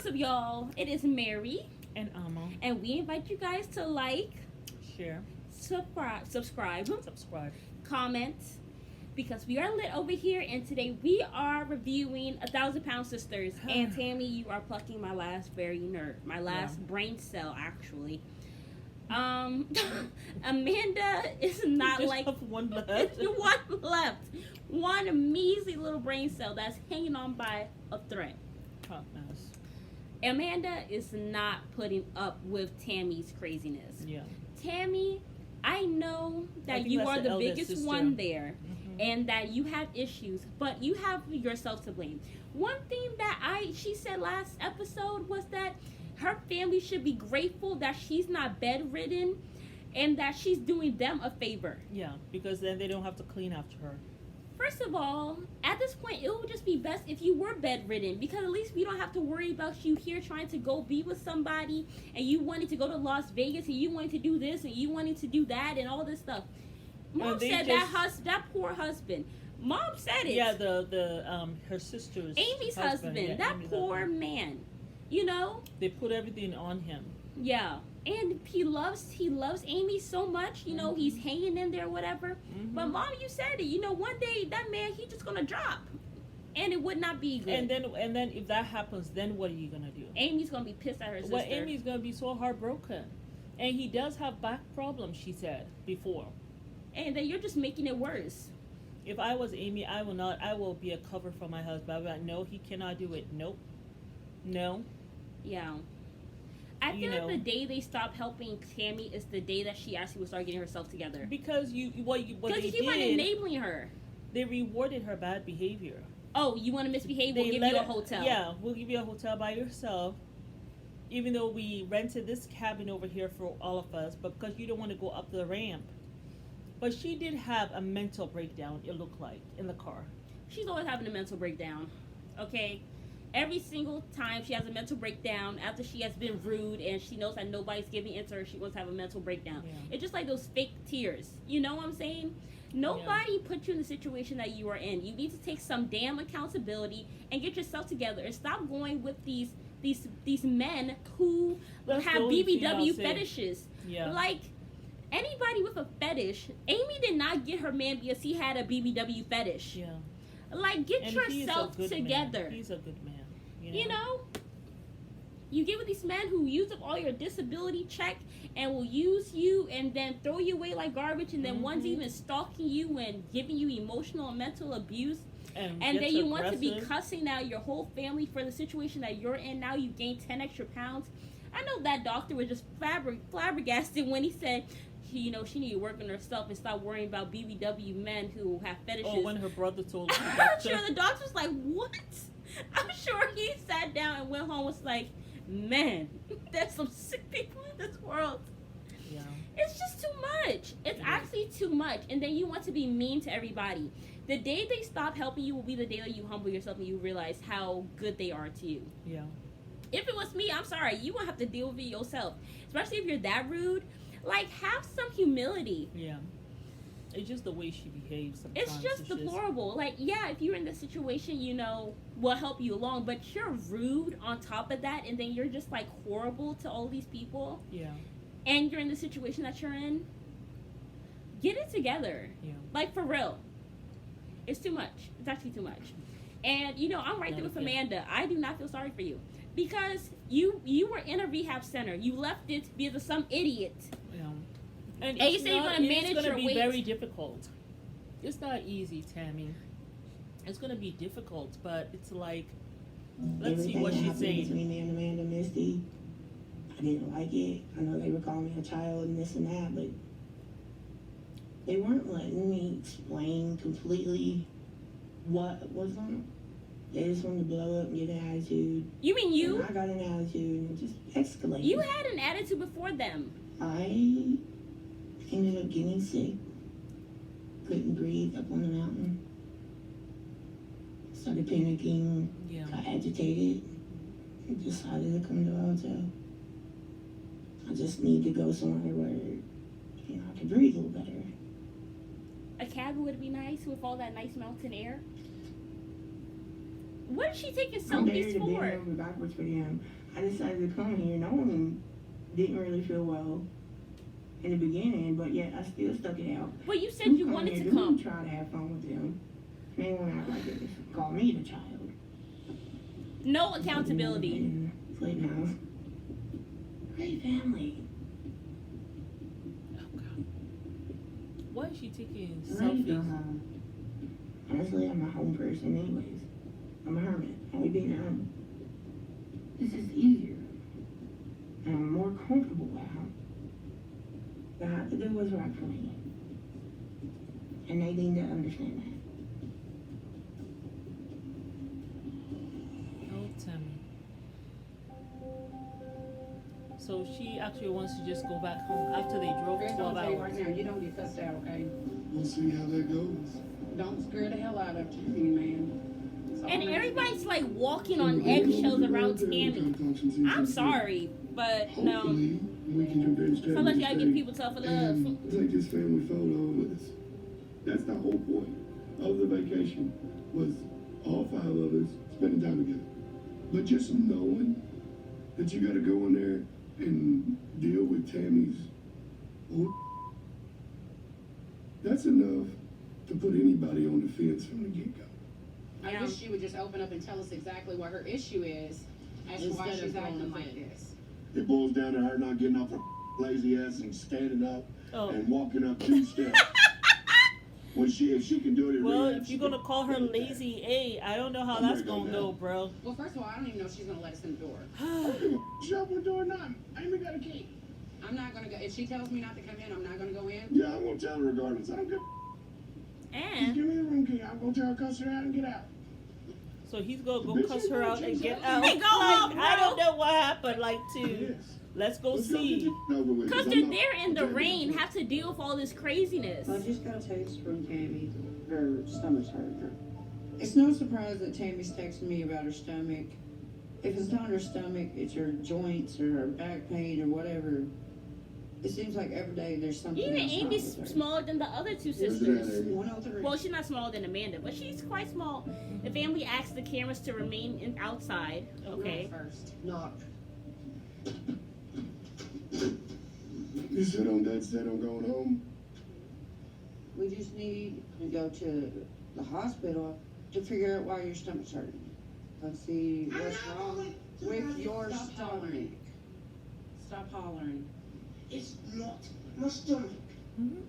up, y'all? It is Mary, And Amma. and we invite you guys to like, Share. subscribe, Subscribe. comment, because we are lit over here. And today we are reviewing 1,000 Pound Sisters. And Tammy, you are plucking my last very nerve, my last brain cell, actually. Amanda is not Just like have one left. one left, one measly little brain cell that's hanging on by a thread. Hot mess. Amanda is not putting up with Tammy's craziness. Yeah. Tammy, I know I that think you that's are the the eldest biggest sister. one there, Mhm. and that you have issues, but you have yourself to blame. One thing that she said last episode was that her family should be grateful that she's not bedridden, and that she's doing them a favor. Yeah, because then they don't have to clean after her. First of all, at this point, it would just be best if you were bedridden, because at least we don't have to worry about you here trying to go be with somebody, and you wanted to go to Las Vegas, and you wanted to do this, and you wanted to do that, and all this stuff. Mom said that poor husband. Mom said it. Yeah, her sister's Amy's husband. Yeah, That Amy's poor husband. man. You know? They put everything on him. Yeah. And he loves Amy so much, you know, he's hanging in there, whatever. Mm-hmm. But Mom, you said it, you know, one day that man, he's just gonna drop. And it would not be good. And then if that happens, then what are you gonna do? Amy's gonna be pissed at her sister. Well, Amy's gonna be so heartbroken. And he does have back problems, she said before. And then you're just making it worse. If I was Amy, I will be a cover for my husband. I'll be like, no, he cannot do it. Nope. No. Yeah. I feel like the day they stop helping Tammy is the day that she actually will start getting herself together. Because what Because they you keep on did, enabling her. they rewarded her bad behavior. Oh, you want to misbehave? We'll give you a hotel. Yeah, we'll give you a hotel by yourself. Even though we rented this cabin over here for all of us, but because you don't want to go up the ramp. But she did have a mental breakdown, it looked like, in the car. She's always having a mental breakdown. Okay? Every single time she has a mental breakdown after she has been rude and she knows that nobody's giving in to her, she wants to have a mental breakdown. Yeah. It's just like those fake tears. You know what I'm saying? Nobody put you in the situation that you are in. You need to take some damn accountability and get yourself together and stop going with these men who That's have the only thing BBW I'll say. fetishes. Yeah. Like, anybody with a fetish, Amy did not get her man because he had a BBW fetish. Yeah. Like, get And yourself he's a good together. Man. He's a good man. You know? You get with these men who use up all your disability check and will use you and then throw you away like garbage, and then one's even stalking you and giving you emotional and mental abuse. And then you want to be cussing out your whole family for the situation that you're in. Now you gained 10 extra pounds. I know that doctor was just flabbergasted when he said, you know, she needed to work on herself and stop worrying about BBW men who have fetishes. Oh, when her brother told her. I'm sure the doctor was like, what? I'm sure he sat down and went home and was like, man, there's some sick people in this world. Yeah. It's just too much. It's actually too much. And then you want to be mean to everybody. The day they stop helping you will be the day that you humble yourself and you realize how good they are to you. Yeah. If it was me, I'm sorry, you won't have to deal with it yourself. Especially if you're that rude. Like, have some humility. Yeah. It's just the way she behaves sometimes. It's just deplorable. Like, yeah, if you're in this situation, you know, we'll help you along. But you're rude on top of that, and then you're just, like, horrible to all these people. Yeah. And you're in the situation that you're in. Get it together. Yeah. Like, for real. It's too much. It's actually too much. And, you know, I'm right there with Amanda. I do not feel sorry for you. Because you were in a rehab center. You left it because of some idiot. Yeah. And you say you're going to manage your weight. It's going to be very difficult. It's not easy, Tammy. It's going to be difficult, but it's like, let's see what she's saying. Between me and Amanda and Misty, I didn't like it. I know they were calling me a child and this and that, but they weren't letting me explain completely what was going on. They just wanted to blow up and get an attitude. You mean you? And I got an attitude and it just escalated. You had an attitude before them. I ended up getting sick. Couldn't breathe up on the mountain. Started panicking. Yeah. Got agitated. And decided to come to a hotel. I just need to go somewhere where, you know, I can breathe a little better. A cabin would be nice with all that nice mountain air. What is she taking I'm there selfies to bend for? over backwards for them. I decided to come here knowing didn't really feel well in the beginning, but yet I still stuck it out. But you said Who you come wanted here to do come. try to have fun with them. They want to act like it. Call me the child. No accountability. House. Great family. Oh God. Why is she taking I'm ready to go selfies? home. Honestly, I'm a home person anyways. I'm a hermit. Only being at home. This is easier. And I'm more comfortable at home. But I have to do what's right for me. And they need to understand that. Oh, Tammy. So she actually wants to just go back home after they drove Here's 12 what I'll tell you hours. right now, you don't get cussed out, okay? We'll see how that goes. Don't scare the hell out of you, man. That's all And I'm everybody's like walking on eggshells around Tammy. I'm sorry, but no. Hopefully, we can convince Tammy Sometimes you to gotta stay give people tougher love. and take this family photo with us. That's the whole point of the vacation, was all 5 of us spending time together. But just knowing that you gotta go in there and deal with Tammy's that's enough to put anybody on the fence from the get-go. I Yeah. wish she would just open up and tell us exactly what her issue is as to why Instead of she's going acting on like it. this. It boils down to her not getting off her lazy ass and standing up Oh. and walking up 2 steps. If she can do it in Well, rehab, if she you're gonna can call her do that. lazy A, I don't know how I'm that's ready to gonna go go, bro. Well, first of all, I don't even know if she's gonna let us in the door. Shut my door or not. I ain't even got a key. I'm not gonna go. If she tells me not to come in, I'm not gonna go in. Yeah, I won't tell her regardless. I don't give. Just And give me the room key. I'm gonna tell her cuss her out and get out. So he's gonna go Bitch, cuss you her gonna out and change get that? out. Hey, go Like, on, I bro. don't know what happened. Like, to Yes. let's go Let's go get see. this over with, because 'cause they're I'm not- there in the Okay. rain, have to deal with all this craziness. I just got a text from Tammy. Her stomach's hurting her. It's no surprise that Tammy's texting me about her stomach. If it's not her stomach, it's her joints or her back pain or whatever. It seems like every day there's something Even else wrong Amy's with her. smaller than the other two Where's it at, sisters. Amy? 103. Well, she's not smaller than Amanda, but she's quite small. The family asked the cameras to remain outside. Okay. Not first. Knock. You sit on that set on going home? We just need to go to the hospital to figure out why your stomach's hurting. Let's see what's wrong with your Stop stomach. hollering. Stop hollering. It's not my stomach.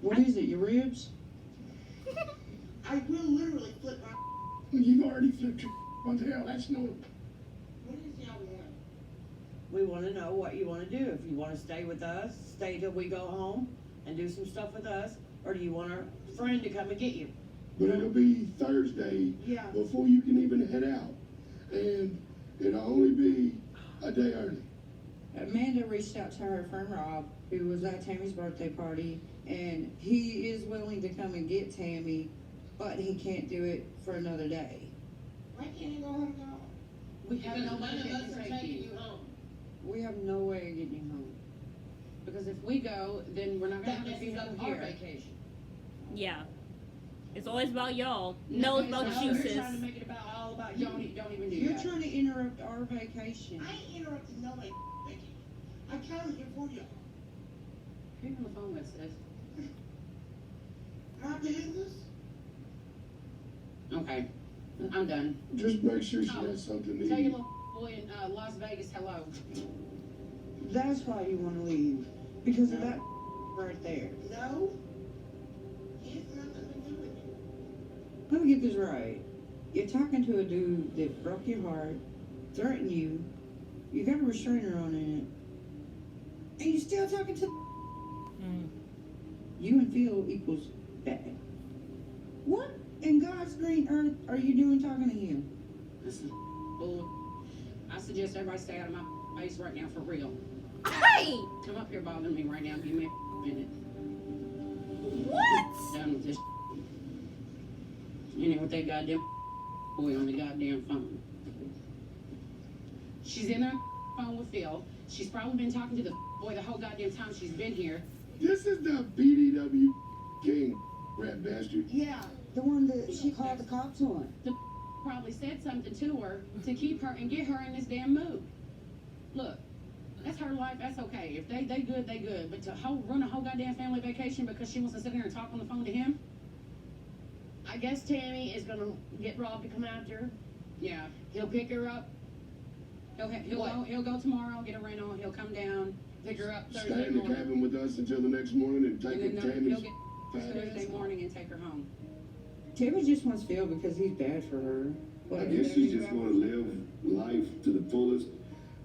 What is it, your ribs? I will literally flip my. You've already flipped your. What the hell? That's no. What is y'all want? We want to know what you want to do. If you want to stay with us, stay till we go home and do some stuff with us, or do you want our friend to come and get you? But it'll be Thursday Yeah. before you can even head out, and it'll only be a day early. Amanda reached out to her friend Rob, who was at Tammy's birthday party, and he is willing to come and get Tammy, but he can't do it for another day. Why can't he go home now? We have no money to take you. We have no way of getting him home. Because if we go, then we're not gonna have a vehicle here. vacation. Yeah. It's always about y'all. No, it's about So you, you're sis. trying to make it about all about you. Don't even do You're that. trying to interrupt our vacation. I ain't interrupting nobody. Vicky. I came here for y'all. Who you on the phone with, sis? My business. Okay, I'm done. Just make sure she has something to Tell your eat. little boy in Las Vegas hello. That's why you want to leave. Because of that right there. No. He has nothing to do with it. Let me get this right. You're talking to a dude that broke your heart, threatened you, you got a restrainer on in it, and you're still talking to you and Phil equals bad. What in God's green earth are you doing talking to him? This is bull. I suggest everybody stay out of my face right now for real. Hey! Come up here bothering me right now. Give me a minute. What? Done with this. You know what that goddamn boy on the goddamn phone. She's in the phone with Phil. She's probably been talking to the boy the whole goddamn time she's been here. This is the BDW King, rat bastard. Yeah, the one that she called the cops on. probably said something to her to keep her and get her in this damn mood. Look, that's her life. That's okay. If they good, they good. But to run a whole goddamn family vacation because she wants to sit here and talk on the phone to him. I guess Tammy is gonna get Rob to come after her. Yeah, He'll pick her up. he'll go tomorrow. Get a rental. He'll come down, pick her up Stay Thursday in the morning, cabin with us until the next morning and take and it then Tammy's he'll get fat Thursday ass. morning and take her home. Tammy just wants Phil because he's bad for her. I guess she just want to live life to the fullest,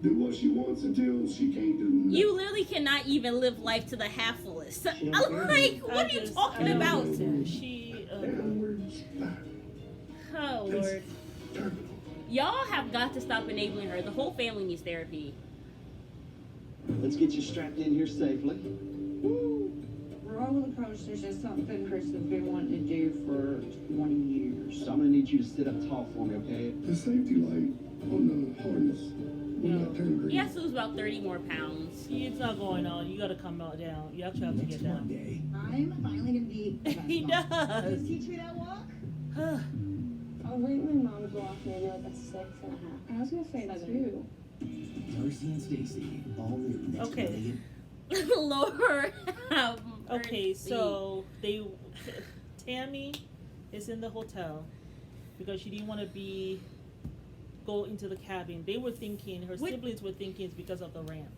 do what she wants until she can't do nothing. You literally cannot even live life to the half-fullest. I'm don't care. like, what are you talking I don't about? understand. She, Downwards, Oh, Lord. terminal. Y'all have got to stop enabling her. The whole family needs therapy. Let's get you strapped in here safely. Roller coasters is something Chris has been wanting to do for 20 years. So I'm gonna need you to sit up tall for me, okay? The safety light on the harness will not turn green. He has to lose about 30 more pounds. it's not going on. You gotta come out down. You actually have to get down. I'm finally gonna be. He does. Teach me that walk. I'll rate my mom's walk maybe like a 6.5. I was gonna say 2. Darcy and Stacy, all new next Okay. Lord. Okay, so Tammy is in the hotel because she didn't want to go into the cabin. They were thinking, her siblings were thinking it's because of the ramp.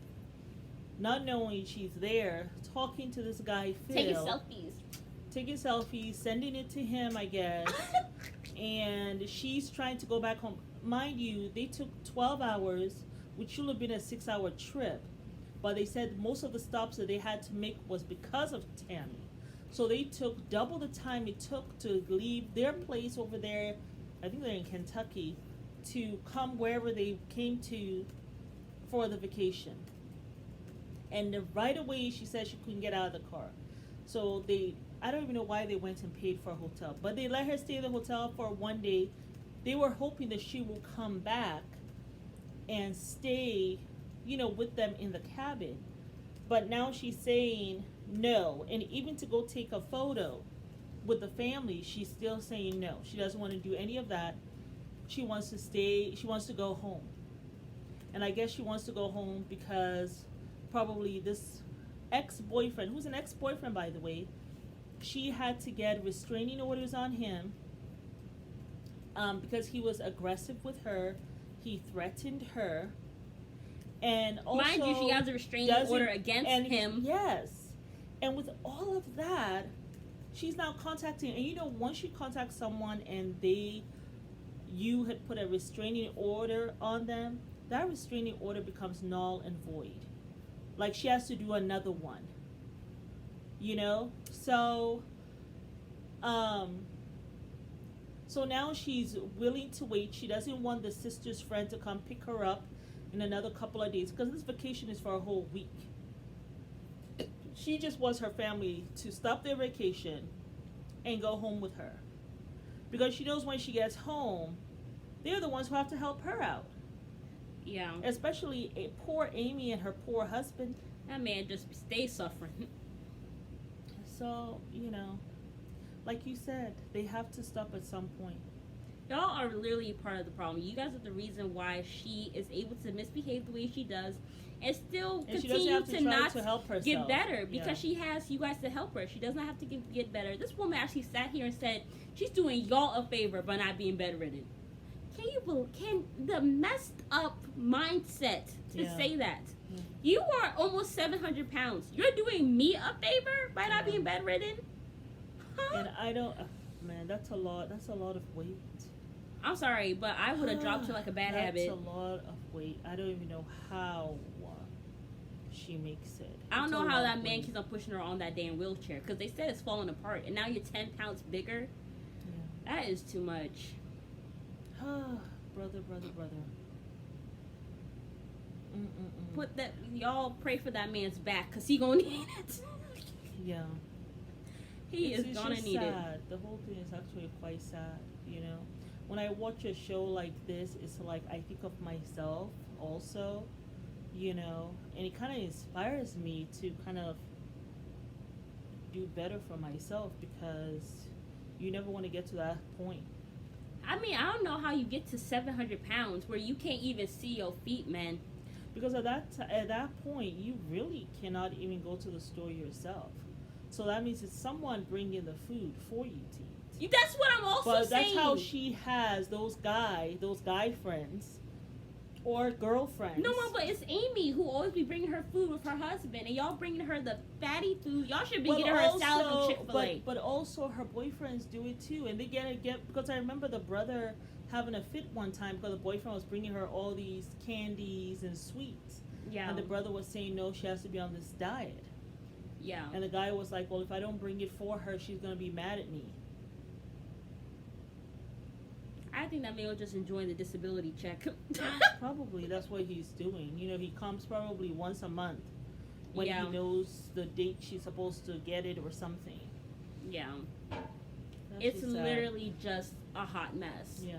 Not knowing she's there, talking to this guy, Phil. Taking selfies, sending it to him, I guess. And she's trying to go back home. Mind you, they took 12 hours, which should have been a 6-hour trip. But they said most of the stops that they had to make was because of Tammy. So they took double the time it took to leave their place over there, I think they're in Kentucky, to come wherever they came to for the vacation. And then right away she said she couldn't get out of the car. So I don't even know why they went and paid for a hotel. But they let her stay in the hotel for one day. They were hoping that she will come back and stay, with them in the cabin. But now she's saying no. And even to go take a photo with the family, she's still saying no. She doesn't want to do any of that. She wants to stay. She wants to go home. And I guess she wants to go home because probably this ex-boyfriend, who's an ex-boyfriend, by the way, she had to get restraining orders on him because he was aggressive with her. He threatened her. And also, mind you, she has a restraining order against him. Yes. And with all of that, she's now contacting, and once you contact someone and you had put a restraining order on them, that restraining order becomes null and void. Like she has to do another one. So so now she's willing to wait. She doesn't want the sister's friend to come pick her up in another couple of days because this vacation is for a whole week. She just wants her family to stop their vacation and go home with her. Because she knows when she gets home, they're the ones who have to help her out. Yeah. Especially poor Amy and her poor husband. That man just stays suffering. So, like you said, they have to stop at some point. Y'all are literally part of the problem. You guys are the reason why she is able to misbehave the way she does and still continue to not help herself. Get better because she has you guys to help her. She does not have to get better. This woman actually sat here and said she's doing y'all a favor by not being bedridden. Can the messed up mindset to say that? Yeah. You are almost 700 pounds. You're doing me a favor by not being bedridden? Huh? And I don't, man, that's a lot of weight. I'm sorry, but I would have dropped her like a bad habit. That's a lot of weight. I don't even know how she makes it. I don't know how that man keeps on pushing her on that damn wheelchair because they said it's falling apart, and now you're 10 pounds bigger. Yeah. That is too much. Brother. Y'all pray for that man's back because he gonna need it. Yeah. It's gonna need sad. it. The whole thing is actually quite sad, When I watch a show like this, it's like I think of myself also, and it kind of inspires me to kind of do better for myself because you never want to get to that point. I mean, I don't know how you get to 700 pounds where you can't even see your feet, man. Because at that point, you really cannot even go to the store yourself. So that means it's someone bringing the food for you to eat. That's what I'm also But saying. that's how she has those guy friends or girlfriends. No, but it's Amy who always be bringing her food with her husband, and y'all bringing her the fatty food. Y'all should be getting her a salad from Chick-fil-A. But also her boyfriends do it too, and they get because I remember the brother having a fit one time because the boyfriend was bringing her all these candies and sweets. Yeah. And the brother was saying no, she has to be on this diet. Yeah. And the guy was like, well, if I don't bring it for her, she's gonna be mad at me. I think that man was just enjoying the disability check. Probably that's what he's doing. You know, he comes probably once a month when Yeah. he knows the date she's supposed to get it or something. Yeah. That's It's just sad. literally just a hot mess. Yeah.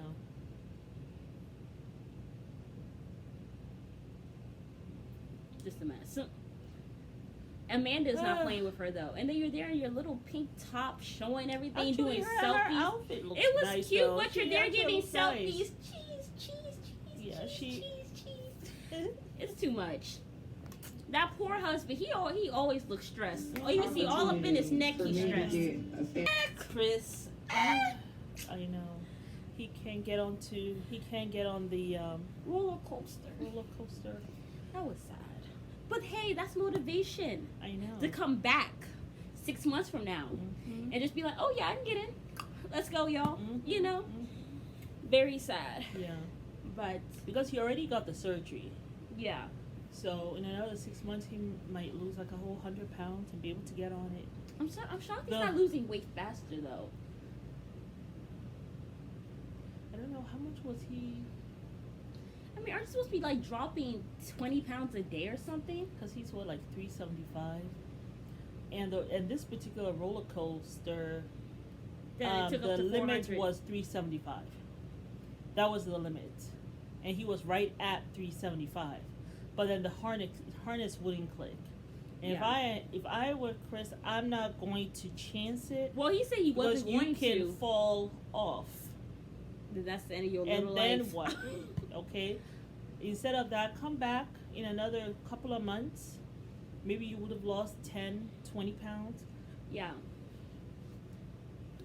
Just a mess. Amanda's not playing with her though, and then you're there in your little pink top, showing everything, Actually, doing her selfies. outfit looks It was nice, cute, though. but you're She there actually giving looks selfies. nice. Cheese. She- It's too much. That poor husband, he always looks stressed. Oh, you can see all up in his neck, he's stressed. Chris. I know. He can't get on the Roller coaster. roller coaster. That was sad. But hey, that's motivation I know. to come back 6 months from now Mhm. and just be like, oh yeah, I can get in. Let's go, y'all. Mhm. You know? Mhm. Very sad. Yeah. But Because he already got the surgery. yeah. So in another 6 months, he might lose like a whole 100 pounds and be able to get on it. I'm shocked he's The- not losing weight faster though. I don't know how much was he? I mean, aren't you supposed to be like dropping 20 pounds a day or something? Because he's what, like 375, and this particular roller coaster, Then it took the up to limit 400. was 375. That was the limit, and he was right at 375. But then the harness wouldn't click. And Yeah. if I were Chris, I'm not going to chance it. Well, he said he Because wasn't you going can to. fall off. Then that's the end of your And little then life. what? Okay, instead of that, come back in another couple of months. Maybe you would have lost 10, 20 pounds, Yeah.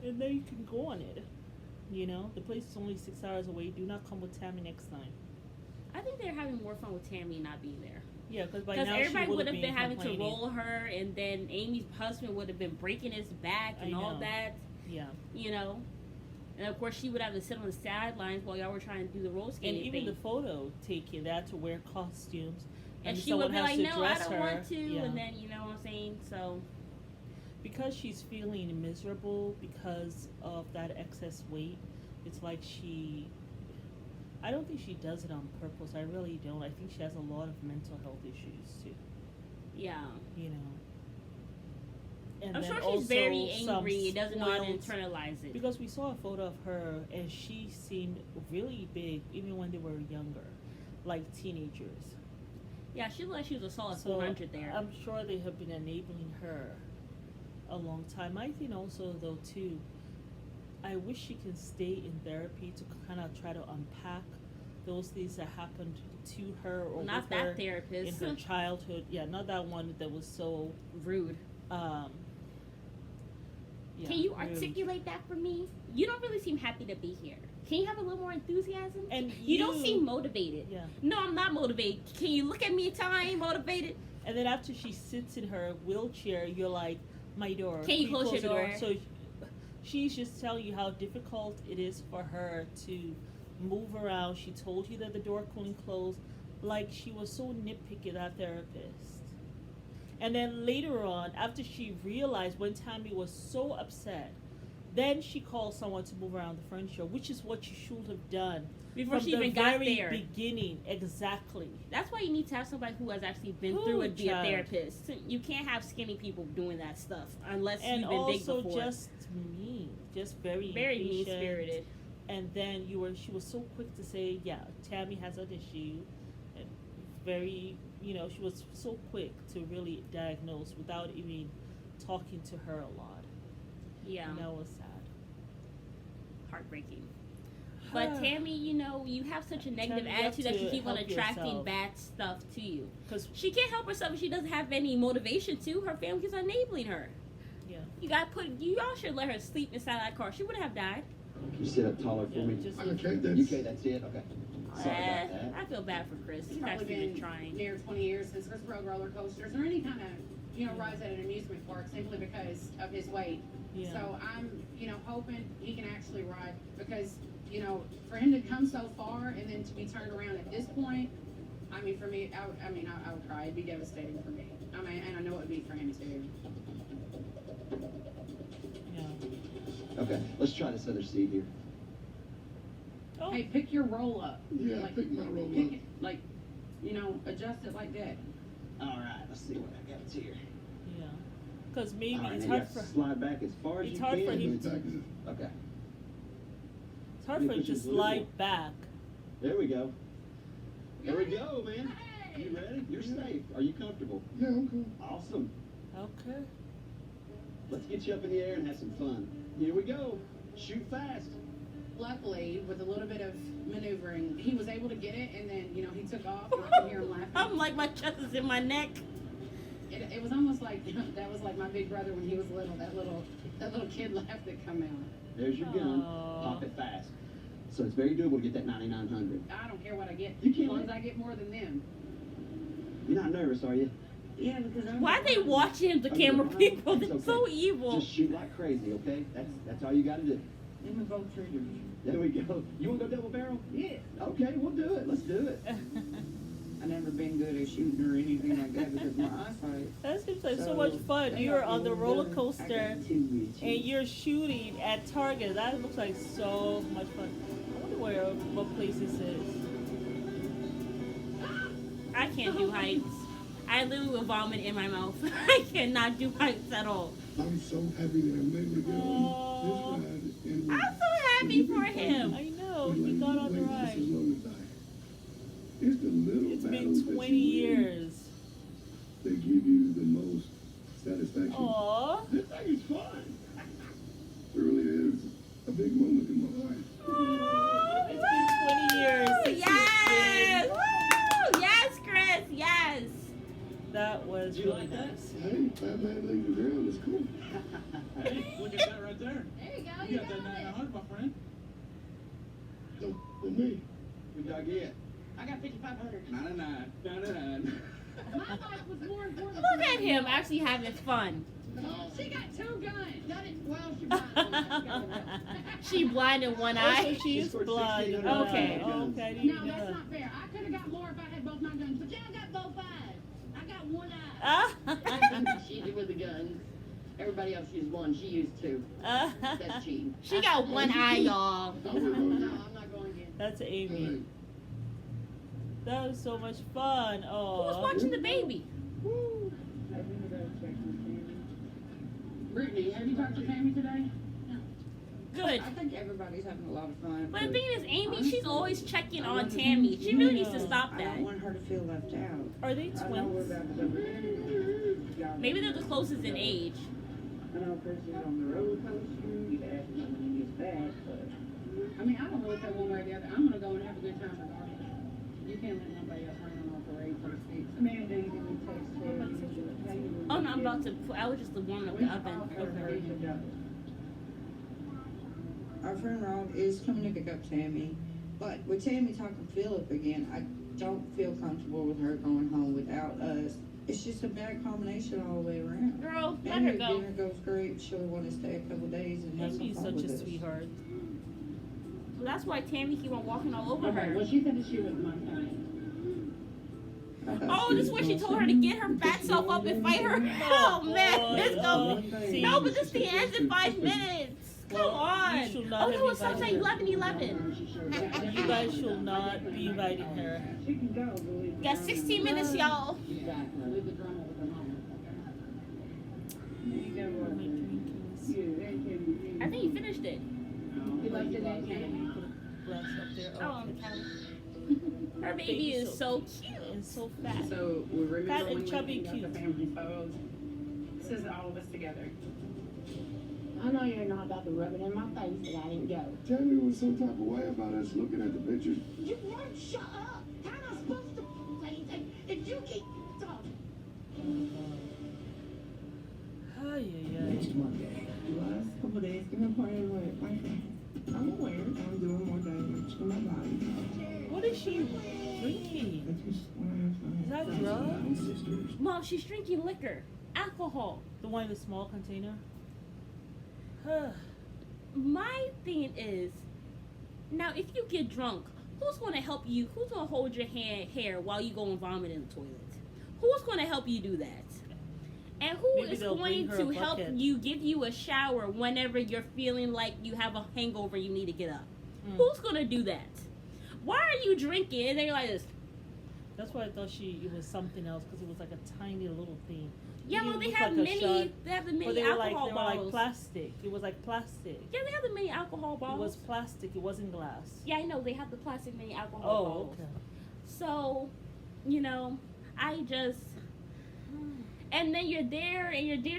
and then you can go on it. You know, the place is only 6 hours away. Do not come with Tammy next time. I think they're having more fun with Tammy not being there. Yeah, because by Because now everybody she would would have been having to complaining. roll her, and then Amy's husband would have been breaking his back and I all know. that, Yeah, you know. And of course, she would have to sit on the sidelines while y'all were trying to do the roller and skating even thing. the photo taking, they had to wear costumes, And she someone would be has like, to "No, I dress don't her. want to," Yeah. and then you know what I'm saying. So Because she's feeling miserable because of that excess weight. It's like I don't think she does it on purpose. I really don't. I think she has a lot of mental health issues too. yeah, You know. And I'm then sure she's also very some angry and doesn't know how to spoiled- internalize it. Because we saw a photo of her and she seemed really big even when they were younger, like teenagers. Yeah, she looked like she was a solid So 400 there. I'm sure they have been enabling her a long time. I think also though too, I wish she can stay in therapy to kind of try to unpack those things that happened to her or Not with that her therapist. in her childhood. Yeah, not that one that was so Rude. yeah, Can you rude. articulate that for me? You don't really seem happy to be here. Can you have a little more enthusiasm? And you don't seem motivated. Yeah. No, I'm not motivated. Can you look at me and tell I ain't motivated? And then after she sits in her wheelchair, you're like, my door. Can you please close your the door? So she's just telling you how difficult it is for her to move around. She told you that the door couldn't close. Like, she was so nitpicky, that therapist. And then later on, after she realized when Tammy was so upset, then she called someone to move around the furniture, which is what you should have done Before from she the even got very there. beginning. Exactly. That's why you need to have somebody who has actually been Ooh, through and be child. a therapist. You can't have skinny people doing that stuff unless And you've been big also before. just mean, just very Very impatient. mean-spirited. And then she was so quick to say, yeah, Tammy has an issue, and very, she was so quick to really diagnose without even talking to her a lot. Yeah. And that was sad. Heartbreaking. But Tammy, you know, you have such a negative Tammy, you have attitude that you to keep on help attracting yourself. bad stuff to you. 'Cause- She can't help herself if she doesn't have any motivation to. Her family is enabling her. Yeah. Y'all should let her sleep inside that car. She wouldn't have died. Can you sit up taller for Yeah, me? just Okay, Okay, that's it. Okay. Sorry Eh, about that. I feel bad for Chris. It's He's probably actually been been trying. near 20 years since Chris rode roller coasters or any kind of, you know, rides at an amusement park simply because of his weight. Yeah. So I'm, you know, hoping he can actually ride because, you know, for him to come so far and then to be turned around at this point, I mean, for me, I would cry. It'd be devastating for me. I mean, and I know it would be for him too. Yeah. Okay, let's try this other seat here. Oh. Hey, pick your roll up. Yeah, like, pick my roll pick up. it, like, you know, adjust it like that. All right, let's see what I got here. Yeah. Because maybe All right, it's now you hard have to for slide back as far as it's you hard can. for him Back is- Okay, it's hard for him to slide back. there we go. There we go, man. You ready? You're safe. Are you comfortable? Yeah, I'm cool. Awesome. Okay. Let's get you up in the air and have some fun. Here we go. Shoot fast. Luckily, with a little bit of maneuvering, he was able to get it, and then, you know, he took off, and I could hear him laughing. I'm like, my chest is in my neck. It was almost like, that was like my big brother when he was little, that little kid laugh that come out. There's your gun. Aw. Pop it fast. So it's very doable to get that 9,900. I don't care what I get, You as can't long let- as I get more than them. You're not nervous, are you? Yeah, because I'm. Why are they watching the Okay, camera fine. people? It's They're okay. so evil. Just shoot like crazy, okay? That's all you got to do. Them are both triggers. There we go. You want to go double barrel? Yeah. Okay, we'll do it. Let's do it. I've never been good at shooting or anything like that because my eyesight. That seems like so So, much fun. they You're got on the really roller good. I coaster got two with you. and you're shooting at targets. That looks like so much fun. I wonder what place this is. I can't do heights. I literally will vomit in my mouth. I cannot do heights at all. I'm so happy that I'm able to get on this ride. And I'm so happy for him. I know, he got on the As ride. long as I. It's the little It's battles been that 20 you win years. that give you the most satisfaction. Aww. This thing is fun. It really is a big moment in my life. It's been 20 years since Yes! he's Woo! Yes, Chris. Yes. been. That was Did you really like that? nice. Hey, fat man leaving the ground is cool. Hey, look at that right there. There you go. You got that 900, my friend. Don't for me. What did I get? I got 5,500. 99. 99. My life was more important. Look at him actually having fun. She got two guns. Got it. Well, she got one. She blind in one Oh, eye. so she is scored blind. 1,600 Okay. Okay, I didn't No, know that's that. not fair. I could have got more if I had both my guns, but y'all got both eyes. I got one eye. Ah. She did with the guns. Everybody else used one. She used two. That's cheating. She got one eye, y'all. I would No, go I'm not going again. That's Amy. Hey, That was so much fun. Who Oh. was watching the baby? Brittany, have you talked to Tammy today? Good. I think everybody's having a lot of fun. But the thing is, Amy, she's always checking on Tammy. She really needs to stop I that. don't want her to feel left out. Are they I know we're twins? about to go. Maybe they're the closest in age. I know Chris is on the roller coaster. You asked me when he gets back, but I mean, I don't really care one way or the other. I'm gonna go and have a good time regardless. You can't let nobody else rain on our parade for the seats. Amanda, you didn't text her. Oh no, I'm about to. I was just warming up the oven. Okay. Our friend Rob is coming to pick up Tammy, but with Tammy talking Philip again, I don't feel comfortable with her going home without us. It's just a bad combination all the way around. Girl, let And her her go. dinner goes great. She'll want to stay a couple days and have some Amy's fun such with a us. sweetheart. So that's why Tammy keep on walking all over Okay, her. well, she said that she was my friend. I thought Oh, this is where she told her to get her fat self up and fight her. Oh man, this go. See, No, but this thing ends in 5 minutes. Come Well, on. you should not Oh have no, it stops at invited 11:11. You guys should not be inviting her. She can go, but we Got 16 minutes, y'all. Exactly. Leave the drama with her mama. I think he finished it. He left it at Tammy. Glass up there. Oh, on the couch. Her baby is so cute. And so fat. So we remember Fat and when chubby we got cute. the family photos. This is all of us together. I know you're not about to rub it in my face that I didn't go. Tammy was some type of way about us looking at the pictures. You won't shut up. How am I supposed to say anything if you keep talking? Next Monday. The last couple of days, give a party with my friends. I'm aware I'm doing more damage to my body. What is she drinking? Is that drugs? Mom, she's drinking liquor, alcohol. The one in the small container? My thing is, now if you get drunk, who's going to help you? Who's going to hold your hair while you go and vomit in the toilet? Who's going to help you do that? And who Maybe is they'll going bring her to a help bucket. you, give you a shower whenever you're feeling like you have a hangover and you need to get up? Mm. Who's going to do that? Why are you drinking? And they're like this. That's why I thought it was something else, because it was like a tiny little thing. Yeah, It well, they looked have like a shot, they have the mini but they were like alcohol bottles. plastic. It was like plastic. Yeah, they have the mini alcohol It bottles. was plastic. It wasn't glass. Yeah, I know they have the plastic mini alcohol Oh, bottles. okay. So, I just, and then you're there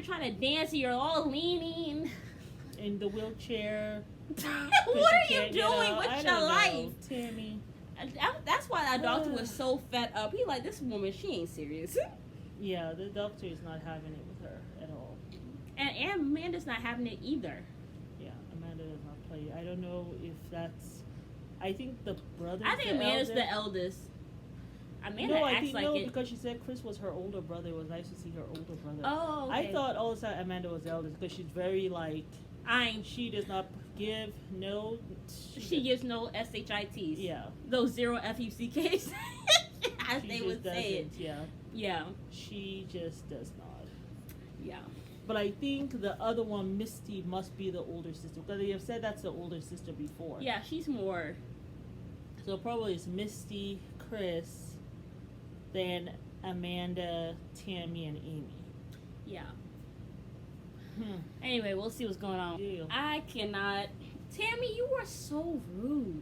trying to dance and you're all leaning. In the wheelchair. What are you can't get doing up. with I your don't know, life? Tammy. And that's why that doctor was so fed up. He like, this woman, she ain't serious. Yeah, the doctor is not having it with her at all. And Amanda's not having it either. Yeah, Amanda does not play. I don't know if that's. I think the brother. I think Amanda's the eldest. Amanda No, I acts think like no, it. because she said Chris was her older brother. It was nice to see her older brother. Oh, okay. I thought all of a sudden Amanda was the eldest because she's very like. She does not give no. She gives no SHITs. Yeah. Those 0 FUCKs. As She they just would say it. doesn't, yeah. Yeah. She just does not. Yeah. But I think the other one, Misty, must be the older sister because they have said that's the older sister before. Yeah, she's more. So probably it's Misty, Chris, then Amanda, Tammy, and Amy. Yeah. Anyway, we'll see what's going on. Yeah. I cannot. Tammy, you are so rude.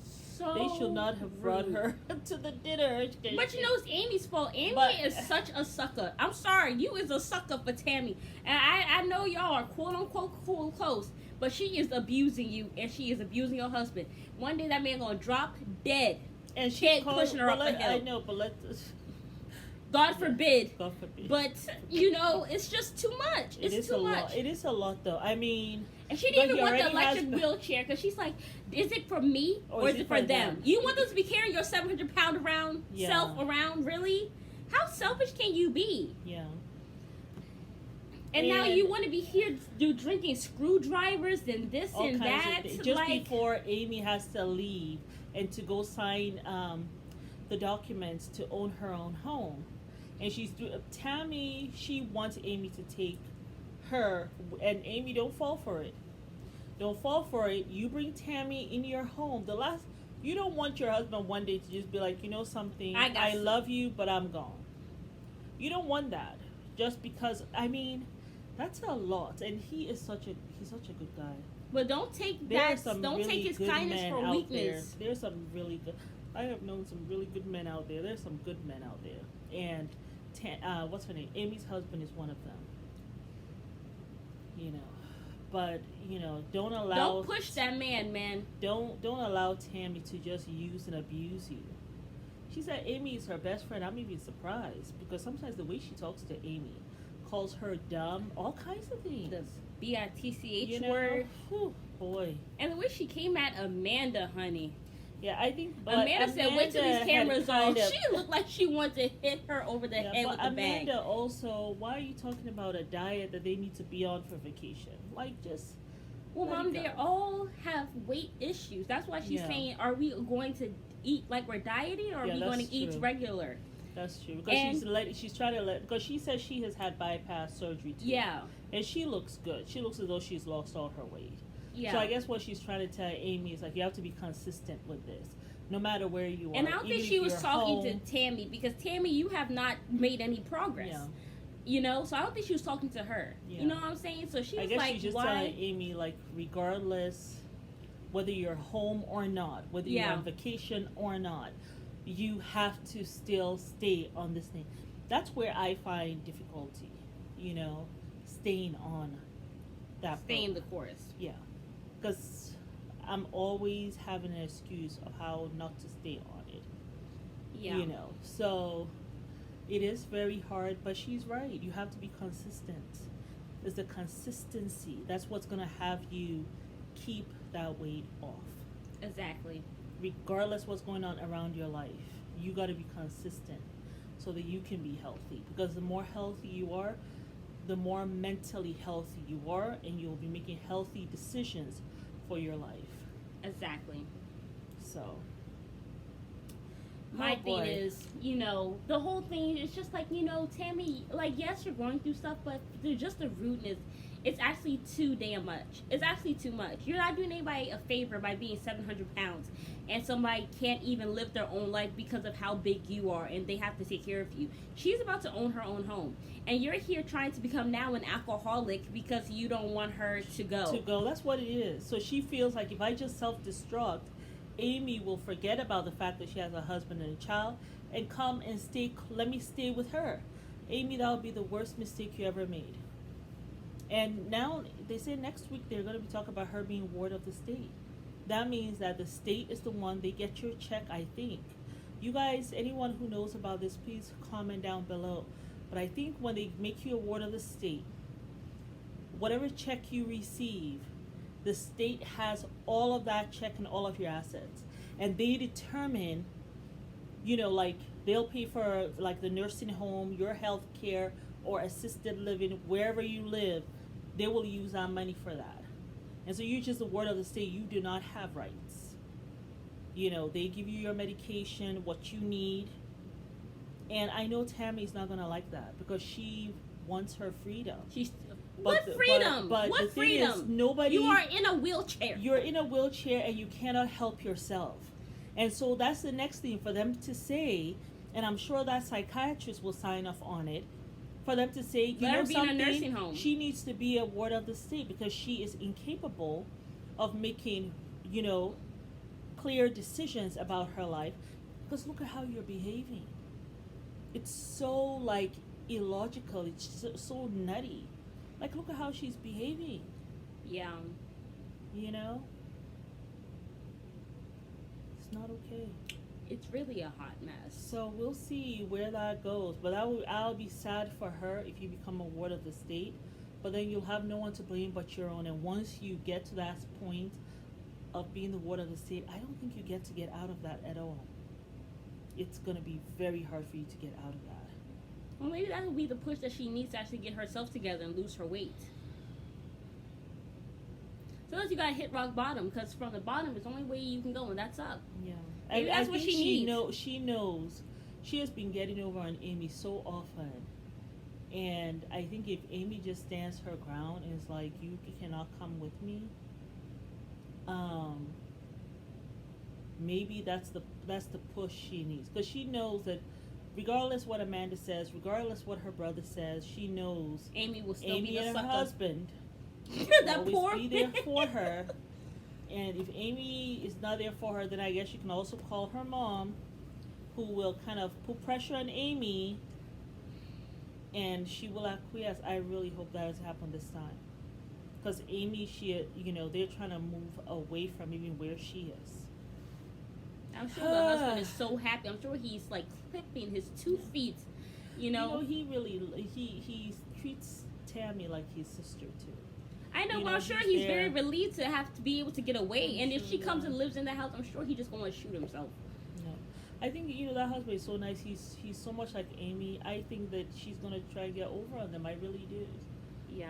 So They should not have brought rude. her to the dinner. But you know it's Amy's fault. Amy is such a sucker. I'm sorry, you is a sucker for Tammy. And I know y'all are quote unquote cool close, but she is abusing you and she is abusing your husband. One day that man gonna drop dead. And she Kid called- pushing her up but the let- hill. I know, but let God forbid. God forbid. But it's just too much. It It's is too a much. lot. It is a lot, though. I mean, And she but didn't he even want the already electric has- wheelchair because she's like, is it for me or is it for them? You want them to be carrying your 700-pound around Yeah. self around? Really? How selfish can you be? Yeah. And now you want to be here drinking screwdrivers and this All and kinds that. of things. Just like, before Amy has to leave and to go sign the documents to own her own home. And Tammy, she wants Amy to take her, and Amy, don't fall for it. Don't fall for it. You bring Tammy in your home. You don't want your husband one day to just be like, you know something, I love you, but I'm gone. You don't want that. Just because, I mean, that's a lot. And he's such a good guy. But don't take don't take his kindness for weakness. There's some really good. I have known some really good men out there. There's some good men out there. And what's her name? Amy's husband is one of them. But don't push that man. Don't allow Tammy to just use and abuse you. She said Amy is her best friend. I'm even surprised because sometimes the way she talks to Amy, calls her dumb, all kinds of things. The BITCH word. Whew, boy. And the way she came at Amanda, honey. Yeah, I think. Amanda said, "Wait till these cameras on." She looked like she wanted to hit her over the head with the bag. Amanda also, why are you talking about a diet that they need to be on for vacation? Like, just. Well, Mom, they all have weight issues. That's why she's saying, "Are we going to eat like we're dieting, or are we going to eat regular?" That's true because she's trying to because she says she has had bypass surgery too. Yeah, and she looks good. She looks as though she's lost all her weight. Yeah. So I guess what she's trying to tell Amy is like you have to be consistent with this, no matter where you are. And I don't think she was talking to Tammy because Tammy, you have not made any progress. Yeah. So I don't think she was talking to her. Yeah. You know what I'm saying? So she was I guess like, she's just telling Amy like, regardless, whether you're home or not, whether you're on vacation or not, you have to still stay on this thing. That's where I find difficulty. Staying on that Stay in broke. the course. Yeah, because I'm always having an excuse of how not to stay on it. Yeah. You know, so it is very hard, but she's right. You have to be consistent. It's the consistency that's what's gonna have you keep that weight off, Exactly. regardless what's going on around your life. You got to be consistent so that you can be healthy. Because the more healthy you are, the more mentally healthy you are, and you'll be making healthy decisions for your life. Exactly. So, My oh boy. thing is, you know, the whole thing is just like, you know, Tammy, like, yes, you're going through stuff, but there's just the rudeness. It's actually too damn much. It's actually too much. You're not doing anybody a favor by being 700 pounds and somebody can't even live their own life because of how big you are and they have to take care of you. She's about to own her own home. And you're here trying to become now an alcoholic because you don't want her to go. That's what it is. So she feels like if I just self-destruct, Amy will forget about the fact that she has a husband and a child and come and let me stay with her. Amy, that would be the worst mistake you ever made. And now they say next week they're going to be talking about her being ward of the state. That means that the state is the one, they get your check, I think. You guys, anyone who knows about this, please comment down below. But I think when they make you a ward of the state, whatever check you receive, the state has all of that check and all of your assets. And they determine, you know, like they'll pay for like the nursing home, your health care, or assisted living, wherever you live, they will use that money for that. And so you're just the ward of the state. You do not have rights. You know, they give you your medication, what you need. And I know Tammy's not going to like that because she wants her freedom. What freedom? But what the thing freedom? is, nobody. You are in a wheelchair. You're in a wheelchair and you cannot help yourself. And so that's the next thing for them to say, and I'm sure that psychiatrist will sign off on it, for them to say, you know something, in a nursing home. She needs to be a ward of the state because she is incapable of making, you know, clear decisions about her life. Because look at how you're behaving. It's so, like, illogical. It's so nutty. Like, look at how she's behaving. Yeah. You know? It's not okay. It's really a hot mess. So we'll see where that goes. But I'll be sad for her if you become a ward of the state. But then you'll have no one to blame but your own. And once you get to that point of being the ward of the state, I don't think you get to get out of that at all. It's going to be very hard for you to get out of that. Well, maybe that will be the push that she needs to actually get herself together and lose her weight. Sometimes you gotta hit rock bottom, because from the bottom is the only way you can go, and that's up. Yeah. Maybe that's what she needs. She knows. She has been getting over on Amy so often. And I think if Amy just stands her ground and is like, you cannot come with me, maybe that's the push she needs. Because she knows that regardless what Amanda says, regardless what her brother says, she knows Amy will still Amy be the and sucker. her husband that always poor be there for her. And if Amy is not there for her, then I guess you can also call her mom, who will kind of put pressure on Amy, and she will acquiesce. I really hope that has happened this time, because Amy, they're trying to move away from even where she is. I'm sure the husband is so happy. I'm sure he's like clipping his 2 feet. You know, he really he treats Tammy like his sister too. I know, You but know, I'm sure he's he's very there. relieved to have to be able to get away. And if she sure, comes yeah. and lives in the house, I'm sure he's just going to shoot himself. No, I think that husband is so nice. He's so much like Amy. I think that she's gonna try to get over on them. I really do. Yeah.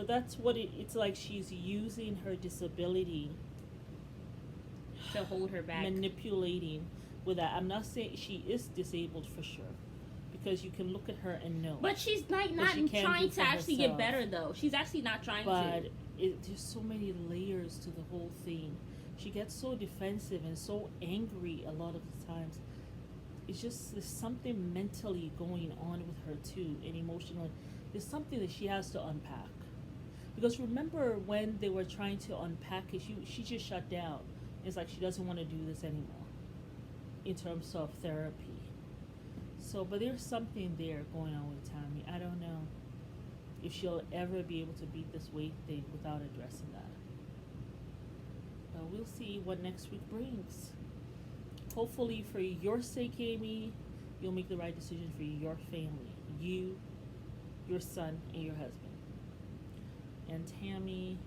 That's what it's like. She's using her disability To hold her back. manipulating with that. I'm not saying she is disabled for sure, because you can look at her and know. But she's not she can't trying do to for actually get herself. better, though. She's actually not trying But to. there's so many layers to the whole thing. She gets so defensive and so angry a lot of the times. It's just there's something mentally going on with her too, and emotionally. There's something that she has to unpack. Because remember when they were trying to unpack it, she just shut down. It's like she doesn't want to do this anymore in terms of therapy. So, but there's something there going on with Tammy. I don't know if she'll ever be able to beat this weight thing without addressing that. But we'll see what next week brings. Hopefully, for your sake, Amy, you'll make the right decision for your family. You, your son, and your husband. And Tammy,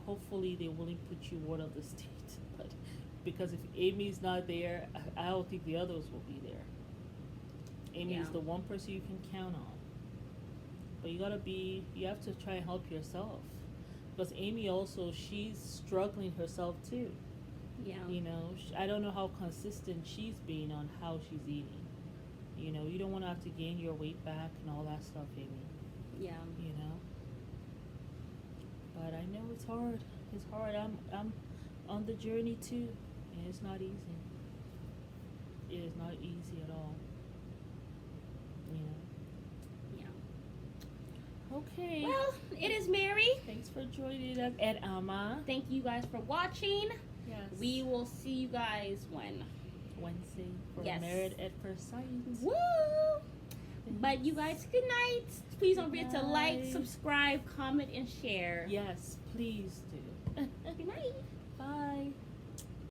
hopefully they willing to put you out of the state. But because if Amy's not there, I don't think the others will be there. Amy is the one person you can count on. But you have to try and help yourself. Because Amy also, she's struggling herself too. Yeah. You know, I don't know how consistent she's being on how she's eating. You know, you don't want to have to gain your weight back and all that stuff, Amy. Yeah. You know. But I know it's hard. It's hard. I'm on the journey too, and it's not easy. It is not easy at all. You know. Yeah. Okay. Well, it is Mary. Thanks for joining us, and Alma. Thank you guys for watching. Yes. We will see you guys when? Wednesday for Yes. Married at First Sight. Woo! But you guys, good night. Please don't forget to like, subscribe, comment, and share. Yes, please do. Good night. Bye.